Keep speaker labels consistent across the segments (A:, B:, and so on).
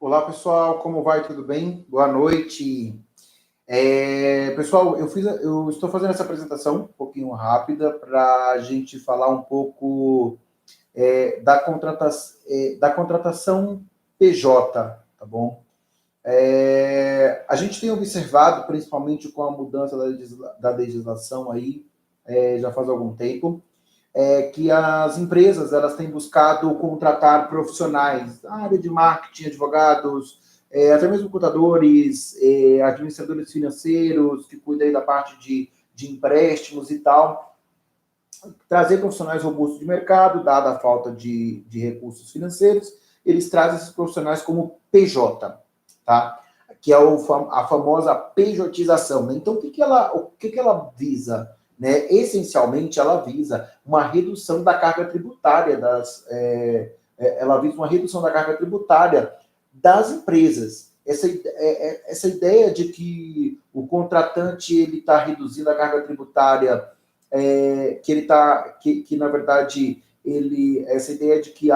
A: Olá, pessoal, como vai? Tudo bem? Boa noite. Pessoal, eu estou fazendo essa apresentação um pouquinho rápida para a gente falar um pouco da contratação PJ, tá bom? A gente tem observado, principalmente com a mudança da legislação aí, já faz algum tempo, que as empresas elas têm buscado contratar profissionais da área de marketing, advogados, até mesmo contadores, administradores financeiros, que cuidam aí da parte de empréstimos e tal, trazer profissionais robustos de mercado, dada a falta de recursos financeiros, eles trazem esses profissionais como PJ, tá? Que é a famosa pejotização. Né? Então, o que ela visa? Né? Essencialmente, ela visa uma redução da carga tributária ela visa uma redução da carga tributária das empresas. Essa ideia de que o contratante ele está reduzindo a carga tributária, que na verdade essa ideia de que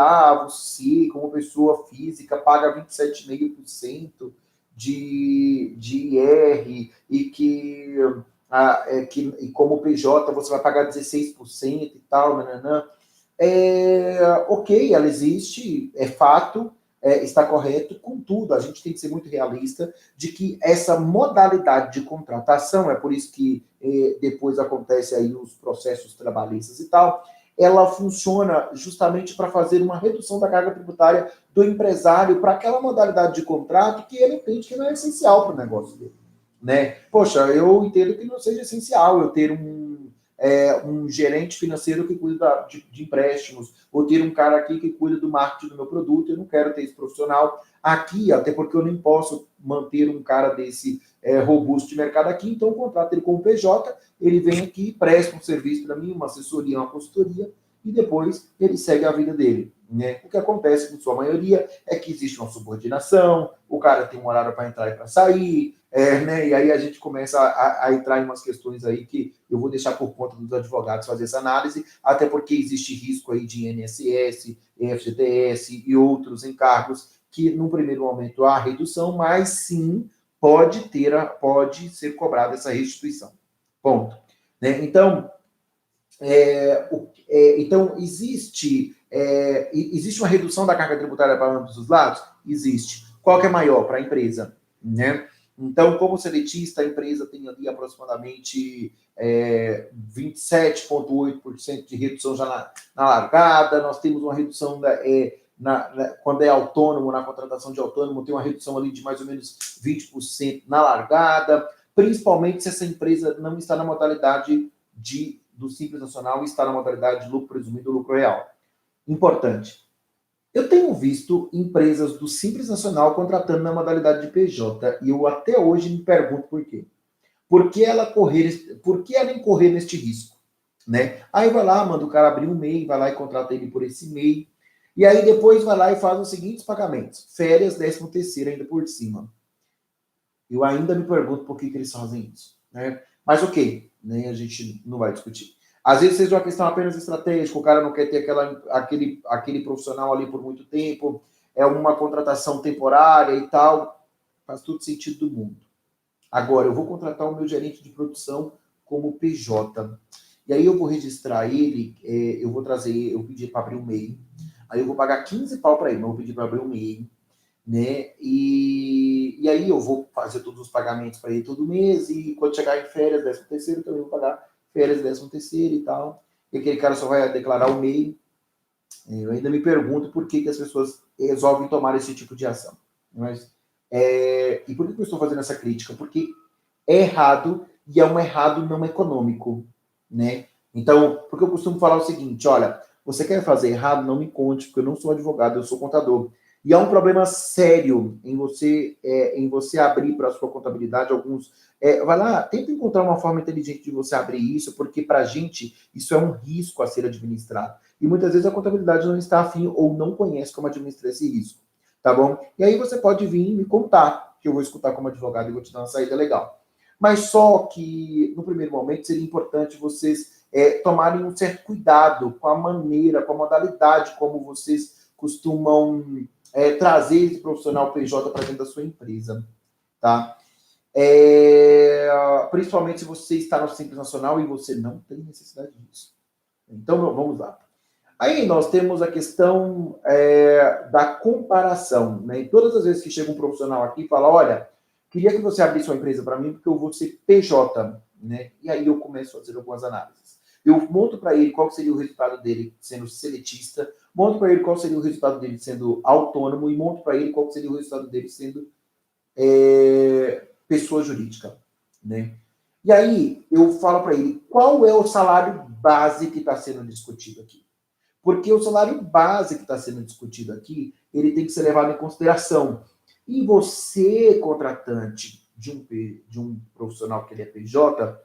A: você, como pessoa física, paga 27,5% de IR e como PJ você vai pagar 16% e tal, nananã. Ok, ela existe, é fato, está correto, contudo, a gente tem que ser muito realista de que essa modalidade de contratação, é por isso que depois acontece aí os processos trabalhistas e tal, ela funciona justamente para fazer uma redução da carga tributária do empresário para aquela modalidade de contrato que ele entende que não é essencial para o negócio dele. Né? Poxa, eu entendo que não seja essencial eu ter um gerente financeiro que cuida de empréstimos, ou ter um cara aqui que cuida do marketing do meu produto, eu não quero ter esse profissional aqui, até porque eu nem posso manter um cara desse robusto de mercado aqui, então eu contrato ele com o PJ, ele vem aqui, presta um serviço para mim, uma assessoria, uma consultoria, e depois ele segue a vida dele. Né? O que acontece com sua maioria é que existe uma subordinação, o cara tem um horário para entrar e para sair, né? E aí a gente começa a entrar em umas questões aí que eu vou deixar por conta dos advogados fazer essa análise, até porque existe risco aí de INSS, FGTS e outros encargos que, num primeiro momento, há redução, mas sim pode ser cobrada essa restituição. Ponto. Né? Então, existe uma redução da carga tributária para ambos os lados? Existe. Qual que é maior para a empresa? Né? Então, como seletista, a empresa tem ali aproximadamente 27,8% de redução já na largada, nós temos uma redução quando é autônomo, na contratação de autônomo, tem uma redução ali de mais ou menos 20% na largada, principalmente se essa empresa não está na modalidade do Simples Nacional e está na modalidade de lucro presumido ou lucro real. Importante. Eu tenho visto empresas do Simples Nacional contratando na modalidade de PJ e eu até hoje me pergunto por quê. Por que ela incorrer neste risco? Né? Aí vai lá, manda o cara abrir um MEI, vai lá e contrata ele por esse MEI, e aí depois vai lá e faz os seguintes pagamentos. Férias, 13º ainda por cima. Eu ainda me pergunto por que eles fazem isso. Né? Mas ok, né? A gente não vai discutir. Às vezes seja uma questão apenas estratégica, o cara não quer ter aquele profissional ali por muito tempo, é uma contratação temporária e tal. Faz todo sentido do mundo. Agora, eu vou contratar o meu gerente de produção como PJ. E aí eu vou registrar ele, eu vou pedir para abrir um MEI. Aí eu vou pagar 15 pau para ele, mas eu vou pedir para abrir um MEI. Né? E aí eu vou fazer todos os pagamentos para ele todo mês, e quando chegar em férias, 13º, também vou pagar férias, 13º e tal. E aquele cara só vai declarar o MEI. Eu ainda me pergunto por que as pessoas resolvem tomar esse tipo de ação. Mas, e por que eu estou fazendo essa crítica? Porque é errado, e é um errado não econômico. Né? Então, porque eu costumo falar o seguinte, olha, você quer fazer errado? Não me conte, porque eu não sou advogado, eu sou contador. E há um problema sério em você abrir para a sua contabilidade alguns... vai lá, tenta encontrar uma forma inteligente de você abrir isso, porque para a gente isso é um risco a ser administrado. E muitas vezes a contabilidade não está afim ou não conhece como administrar esse risco. Tá bom? E aí você pode vir me contar, que eu vou escutar como advogado e vou te dar uma saída legal. Mas só que, no primeiro momento, seria importante vocês tomarem um certo cuidado com a maneira, com a modalidade como vocês costumam trazer esse profissional PJ para dentro da sua empresa, tá? Principalmente se você está no Simples Nacional e você não tem necessidade disso. Então, vamos lá. Aí nós temos a questão da comparação, né? E todas as vezes que chega um profissional aqui e fala, olha, queria que você abrisse uma empresa para mim porque eu vou ser PJ, né? E aí eu começo a fazer algumas análises. Eu monto para ele qual seria o resultado dele sendo seletista, monto para ele qual seria o resultado dele sendo autônomo e monto para ele qual seria o resultado dele sendo pessoa jurídica, né? E aí eu falo para ele qual é o salário base que está sendo discutido aqui. Porque o salário base que está sendo discutido aqui, ele tem que ser levado em consideração. E você, contratante de um profissional que ele é PJ,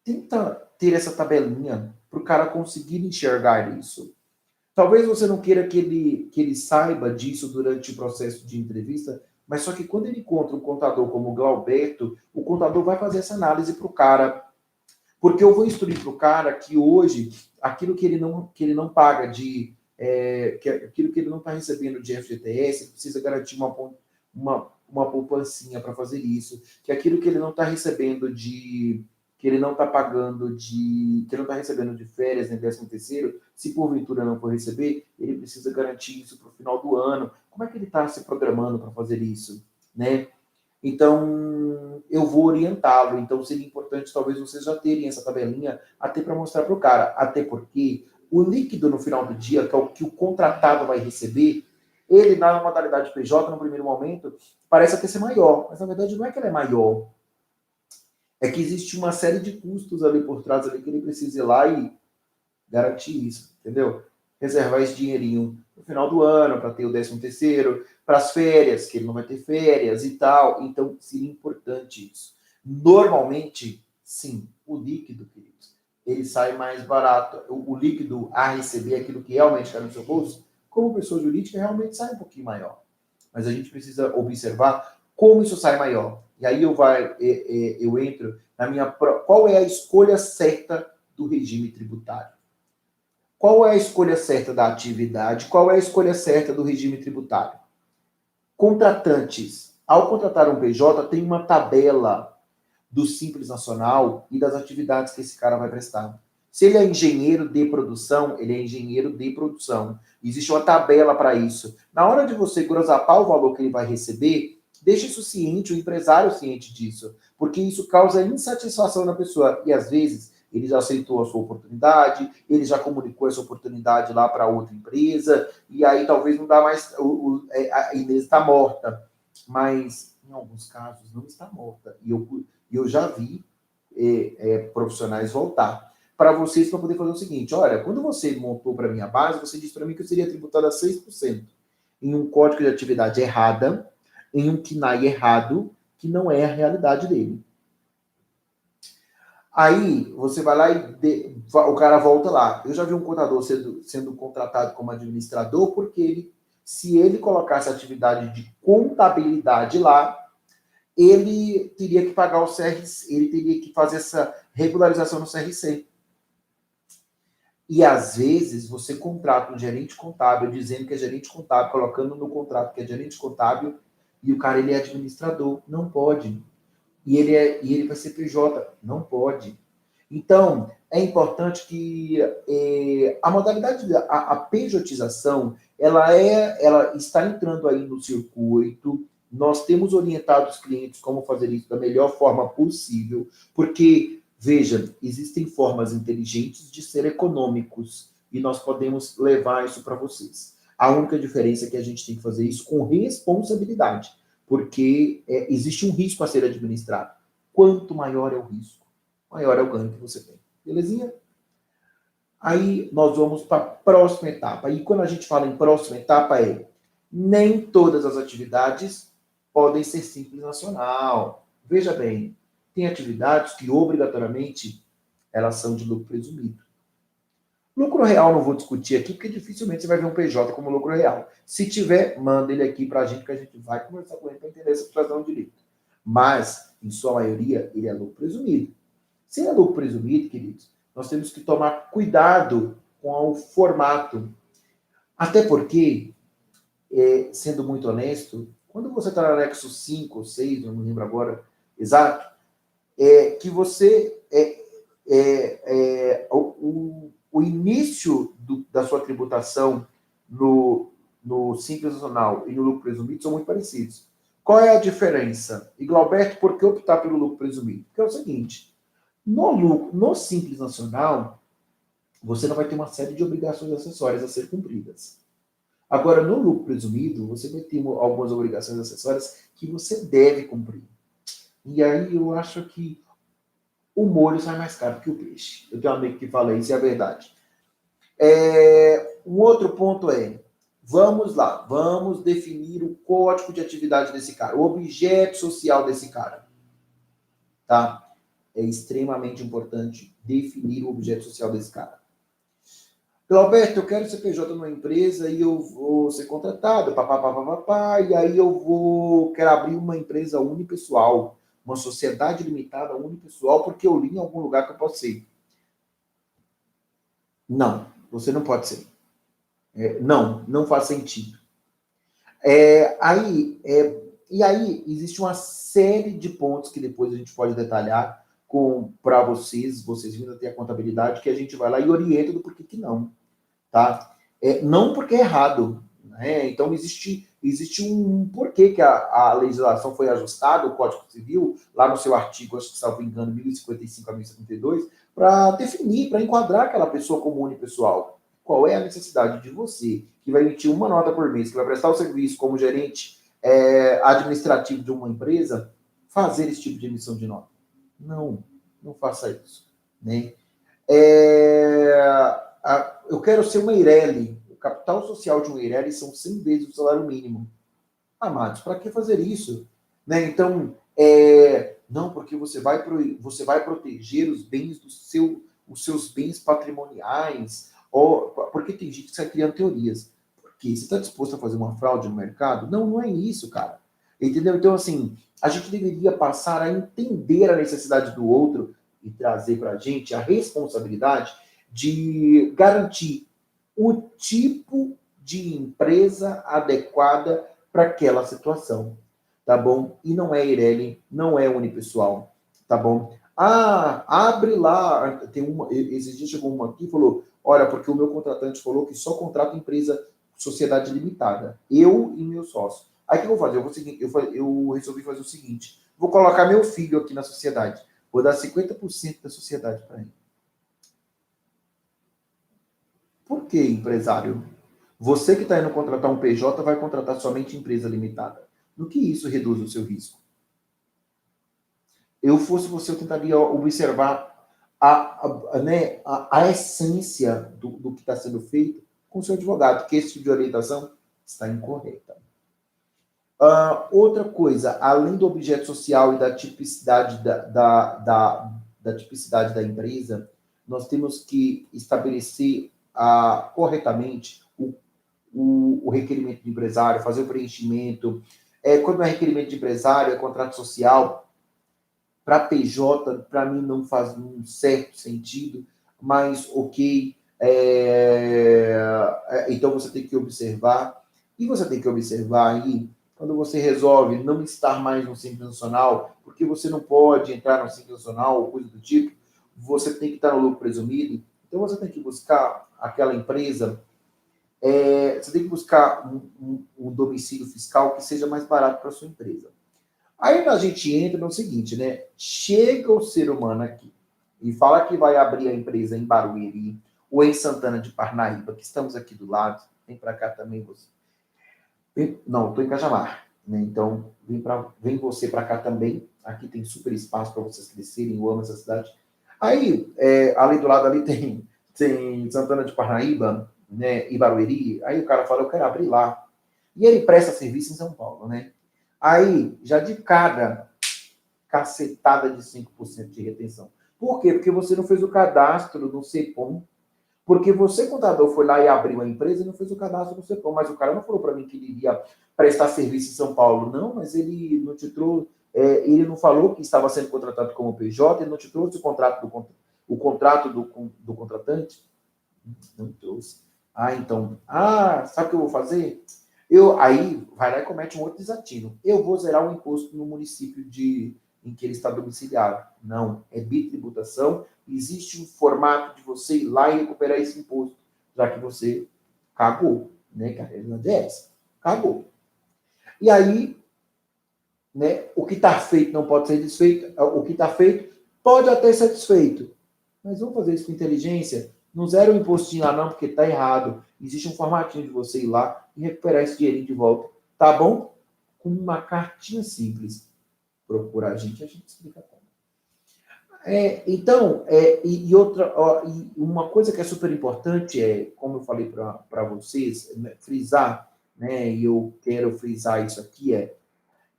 A: tenta ter essa tabelinha para o cara conseguir enxergar isso. Talvez você não queira que ele saiba disso durante o processo de entrevista, mas só que quando ele encontra um contador como o Glauberto, o contador vai fazer essa análise para o cara. Porque eu vou instruir para o cara que hoje, aquilo que ele não paga aquilo que ele não está recebendo de FGTS, ele precisa garantir uma poupancinha para fazer isso, que aquilo que ele não está recebendo que ele não está pagando que ele não está recebendo de férias, né, 13º, se porventura não for receber, ele precisa garantir isso para o final do ano. Como é que ele está se programando para fazer isso, né? Então, eu vou orientá-lo. Então, seria importante, talvez, vocês já terem essa tabelinha até para mostrar para o cara. Até porque o líquido no final do dia, que é o que o contratado vai receber, ele, na modalidade PJ, no primeiro momento, parece até ser maior. Mas, na verdade, não é que ele é maior. É que existe uma série de custos ali por trás ali que ele precisa ir lá e garantir isso, entendeu? Reservar esse dinheirinho no final do ano para ter o 13º, para as férias, que ele não vai ter férias e tal. Então, seria importante isso. Normalmente, sim, o líquido, queridos, ele sai mais barato. O líquido a receber, aquilo que realmente está no seu bolso, como pessoa jurídica, realmente sai um pouquinho maior. Mas a gente precisa observar como isso sai maior. E aí eu entro na minha... Qual é a escolha certa do regime tributário? Qual é a escolha certa da atividade? Qual é a escolha certa do regime tributário? Contratantes. Ao contratar um PJ, tem uma tabela do Simples Nacional e das atividades que esse cara vai prestar. Se ele é engenheiro de produção, ele é engenheiro de produção. Existe uma tabela para isso. Na hora de você grosapar o valor que ele vai receber, deixe isso ciente, o empresário ciente disso, porque isso causa insatisfação na pessoa. E às vezes ele já aceitou a sua oportunidade, ele já comunicou essa oportunidade lá para outra empresa, e aí talvez não dá mais, a Inês está morta, mas em alguns casos não está morta. E eu já vi profissionais voltar para vocês para poder fazer o seguinte, olha, quando você montou para mim a base, você disse para mim que eu seria tributado a 6% em um código de atividade errada, em um KNAI errado, que não é a realidade dele. Aí você vai lá e o cara volta lá. Eu já vi um contador sendo contratado como administrador porque se ele colocasse atividade de contabilidade lá, ele teria que pagar o CRC, ele teria que fazer essa regularização no CRC. E às vezes você contrata um gerente contábil dizendo que é gerente contábil, colocando no contrato que é gerente contábil, e o cara ele é administrador. Não pode. E ele vai ser PJ. Não pode. Então, é importante que a modalidade, a pejotização, ela está entrando aí no circuito. Nós temos orientado os clientes como fazer isso da melhor forma possível, porque, veja, existem formas inteligentes de ser econômicos e nós podemos levar isso para vocês. A única diferença é que a gente tem que fazer isso com responsabilidade, porque existe um risco a ser administrado. Quanto maior é o risco, maior é o ganho que você tem. Belezinha? Aí nós vamos para a próxima etapa. E quando a gente fala em próxima etapa nem todas as atividades podem ser Simples Nacional. Veja bem, tem atividades que obrigatoriamente elas são de lucro presumido. Lucro real não vou discutir aqui, porque dificilmente você vai ver um PJ como lucro real. Se tiver, manda ele aqui para a gente, que a gente vai conversar com ele para entender essa situação de direito. Mas, em sua maioria, ele é lucro presumido. Se é lucro presumido, queridos, nós temos que tomar cuidado com o formato. Até porque sendo muito honesto, quando você está no anexo 5 ou 6, não me lembro agora exato, que você o início da sua tributação no Simples Nacional e no lucro presumido são muito parecidos. Qual é a diferença? E Glauberto, por que optar pelo lucro presumido? Porque é o seguinte, no Simples Nacional, você não vai ter uma série de obrigações acessórias a ser cumpridas. Agora, no lucro presumido, você vai ter algumas obrigações acessórias que você deve cumprir. E aí eu acho que o molho sai mais caro que o peixe. Eu tenho um amigo que fala isso, e é a verdade. Um outro ponto vamos lá, vamos definir o código de atividade desse cara, o objeto social desse cara. Tá? É extremamente importante definir o objeto social desse cara. Alberto, eu quero ser PJ numa empresa e eu vou ser contratado, e aí quero abrir uma empresa unipessoal, uma sociedade limitada unipessoal, porque eu li em algum lugar que eu posso ser. Não, você não pode ser. Não faz sentido. E aí existe uma série de pontos que depois a gente pode detalhar para vocês vindo a ter a contabilidade, que a gente vai lá e orienta do porquê que não. Tá? Não porque é errado. Né? Então, existe um porquê que a legislação foi ajustada, o Código Civil, lá no seu artigo, acho que, salvo engano, 1055 a 1072, para definir, para enquadrar aquela pessoa como unipessoal. Qual é a necessidade de você, que vai emitir uma nota por mês, que vai prestar o serviço como gerente administrativo de uma empresa, fazer esse tipo de emissão de nota? Não faça isso. Né? Eu quero ser uma Eireli. O capital social de uma Eireli são 100 vezes o salário mínimo. Amados, para que fazer isso? Né? Então, não, porque você vai proteger os bens os seus bens patrimoniais, porque tem gente que sai criando teorias. Por quê? Você está disposto a fazer uma fraude no mercado? Não é isso, cara. Entendeu? Então, assim, a gente deveria passar a entender a necessidade do outro e trazer para a gente a responsabilidade de garantir o tipo de empresa adequada para aquela situação, tá bom? E não é Eireli, não é unipessoal, tá bom? Abre lá, esses dias chegou uma aqui e falou, olha, porque o meu contratante falou que só contrata empresa, sociedade limitada, eu e meu sócio. Aí o que eu vou fazer? Eu resolvi fazer o seguinte, vou colocar meu filho aqui na sociedade, vou dar 50% da sociedade para ele. Por que, empresário? Você que está indo contratar um PJ vai contratar somente empresa limitada. No que isso reduz o seu risco? Eu fosse você, eu tentaria observar a essência do que está sendo feito com o seu advogado, que esse tipo de orientação está incorreta. Outra coisa, além do objeto social e da tipicidade da tipicidade da empresa, nós temos que estabelecer corretamente o requerimento do empresário, fazer o preenchimento. Quando é requerimento de empresário, é contrato social. Para PJ, para mim, não faz um certo sentido, mas ok. Então, você tem que observar. E você tem que observar aí, quando você resolve não estar mais no Simples Nacional, porque você não pode entrar no Simples Nacional ou coisa do tipo, você tem que estar no lucro presumido. Então, você tem que buscar aquela empresa você tem que buscar um domicílio fiscal que seja mais barato para sua empresa. Aí a gente entra no seguinte, né? Chega o ser humano aqui e fala que vai abrir a empresa em Barueri ou em Santana de Parnaíba, que estamos aqui do lado. Vem para cá também você. Não, estou em Cajamar. Né? Então, vem você para cá também. Aqui tem super espaço para vocês crescerem. Eu amo essa cidade. Aí, ali do lado ali tem Santana de Parnaíba, né, e Barueri. Aí o cara fala, eu quero abrir lá. E ele presta serviço em São Paulo, né? Aí, já de cada cacetada de 5% de retenção. Por quê? Porque você não fez o cadastro no CEPOM. Porque você, contador, foi lá e abriu a empresa e não fez o cadastro no CEPOM. Mas o cara não falou para mim que ele iria prestar serviço em São Paulo. Não, mas ele não te trouxe... ele não falou que estava sendo contratado como PJ, ele não te trouxe o contrato do contratante? Não trouxe. Então, sabe o que eu vou fazer? Aí vai lá e comete um outro desatino. Eu vou zerar o imposto no município em que ele está domiciliado. Não, é bitributação. Existe um formato de você ir lá e recuperar esse imposto, já que você cagou, né? Que a realidade é essa. Cagou. E aí, né, o que está feito não pode ser desfeito, o que está feito pode até ser desfeito. Mas vamos fazer isso com inteligência. Não zera o impostinho lá não, porque está errado. Existe um formatinho de você ir lá e recuperar esse dinheirinho de volta. Tá bom? Com uma cartinha simples. Procura a gente explica como. E uma coisa que é super importante é, como eu falei para vocês, né, frisar, né, e eu quero frisar isso aqui,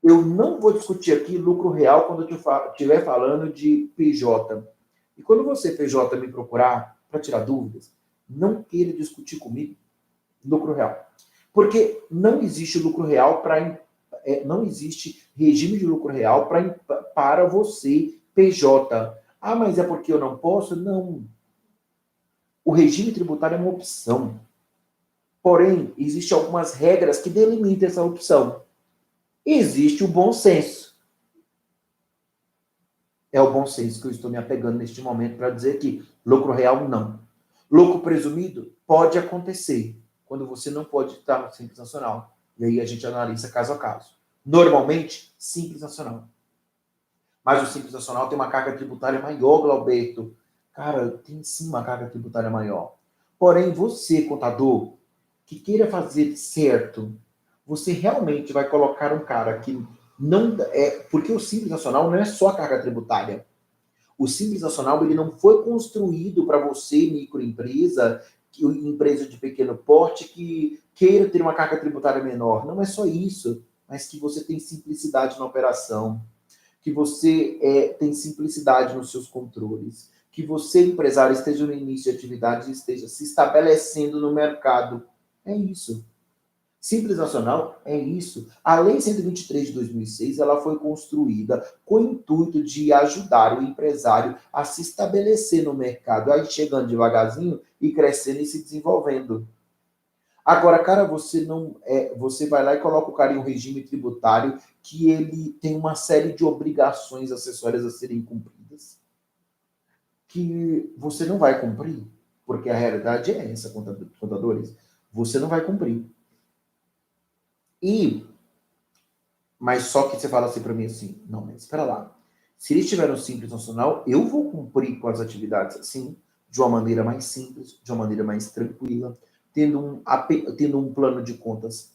A: eu não vou discutir aqui lucro real quando eu estiver falando de PJ. E quando você, PJ, me procurar para tirar dúvidas, não queira discutir comigo lucro real. Porque não existe lucro real não existe regime de lucro real para você, PJ. Ah, mas é porque eu não posso? Não. O regime tributário é uma opção. Porém, existem algumas regras que delimitam essa opção. Existe o bom senso. É o bom senso que eu estou me apegando neste momento para dizer que lucro real, não. Lucro presumido pode acontecer quando você não pode estar no Simples Nacional. E aí a gente analisa caso a caso. Normalmente, Simples Nacional. Mas o Simples Nacional tem uma carga tributária maior, Glauberto. Cara, tem sim uma carga tributária maior. Porém, você, contador, que queira fazer certo, você realmente vai colocar um cara que não porque o Simples Nacional não é só a carga tributária. O Simples Nacional ele não foi construído para você, microempresa, empresa de pequeno porte, que queira ter uma carga tributária menor. Não é só isso, mas que você tem simplicidade na operação, que você tem simplicidade nos seus controles, que você, empresário, esteja no início de atividade e esteja se estabelecendo no mercado. É isso. Simples Nacional é isso. A Lei 123 de 2006 ela foi construída com o intuito de ajudar o empresário a se estabelecer no mercado, aí chegando devagarzinho e crescendo e se desenvolvendo. Agora, cara, você vai lá e coloca o cara em um regime tributário que ele tem uma série de obrigações acessórias a serem cumpridas, que você não vai cumprir, porque a realidade é essa, contadores, você não vai cumprir. Mas só que você fala assim para mim assim, não, mas espera lá. Se eles tiverem um Simples Nacional, eu vou cumprir com as atividades assim, de uma maneira mais simples, de uma maneira mais tranquila, tendo um plano de contas,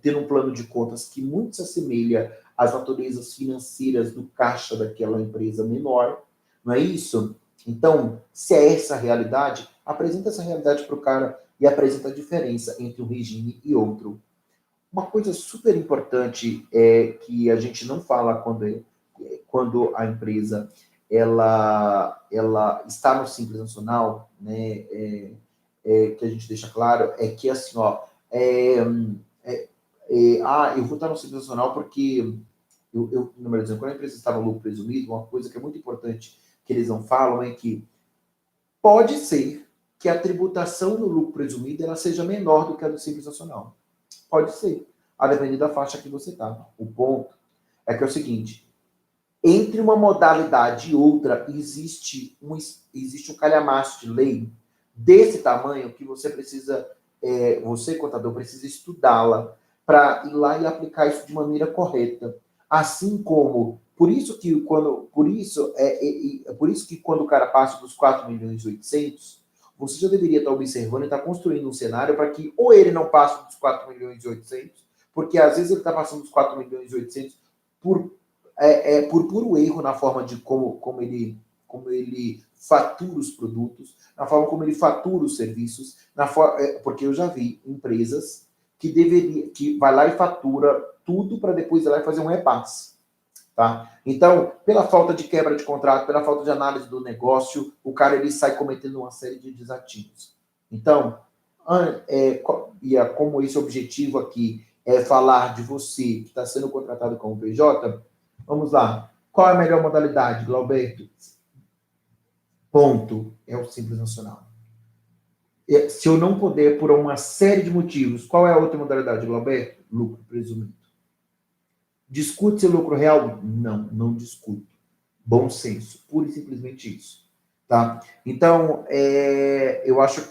A: tendo um plano de contas que muito se assemelha às naturezas financeiras do caixa daquela empresa menor, não é isso? Então, se é essa a realidade, apresenta essa realidade para o cara e apresenta a diferença entre um regime e outro. Uma coisa super importante é que a gente não fala quando a empresa ela está no Simples Nacional, né? Que a gente deixa claro é que assim, ó, eu vou estar no Simples Nacional porque número exemplo, quando a empresa está no lucro presumido, uma coisa que é muito importante que eles não falam é que pode ser que a tributação no lucro presumido ela seja menor do que a do Simples Nacional. Pode ser, a depender da faixa que você está. O ponto é que é o seguinte, entre uma modalidade e outra, existe um calhamaço de lei desse tamanho que você precisa, você, contador, precisa estudá-la para ir lá e aplicar isso de maneira correta. Assim como, por isso que quando o cara passa dos 4 milhões e 800, você já deveria estar observando e estar construindo um cenário para que ou ele não passe dos 4 milhões e 800, porque às vezes ele está passando dos 4 milhões e 800 por puro erro na forma de como ele fatura os produtos, na forma como ele fatura os serviços, porque eu já vi empresas que vai lá e fatura tudo para depois ir lá e fazer um repasse. Tá? Então, pela falta de quebra de contrato, pela falta de análise do negócio, o cara ele sai cometendo uma série de desatinos. Então, como esse objetivo aqui é falar de você que está sendo contratado como PJ, vamos lá. Qual é a melhor modalidade, Glauberto? Ponto. É o Simples Nacional. Se eu não puder, por uma série de motivos, qual é a outra modalidade, Glauberto? Lucro presumido. Discute-se lucro real? Não, não discuto. Bom senso, pura e simplesmente isso. Tá? Então, eu acho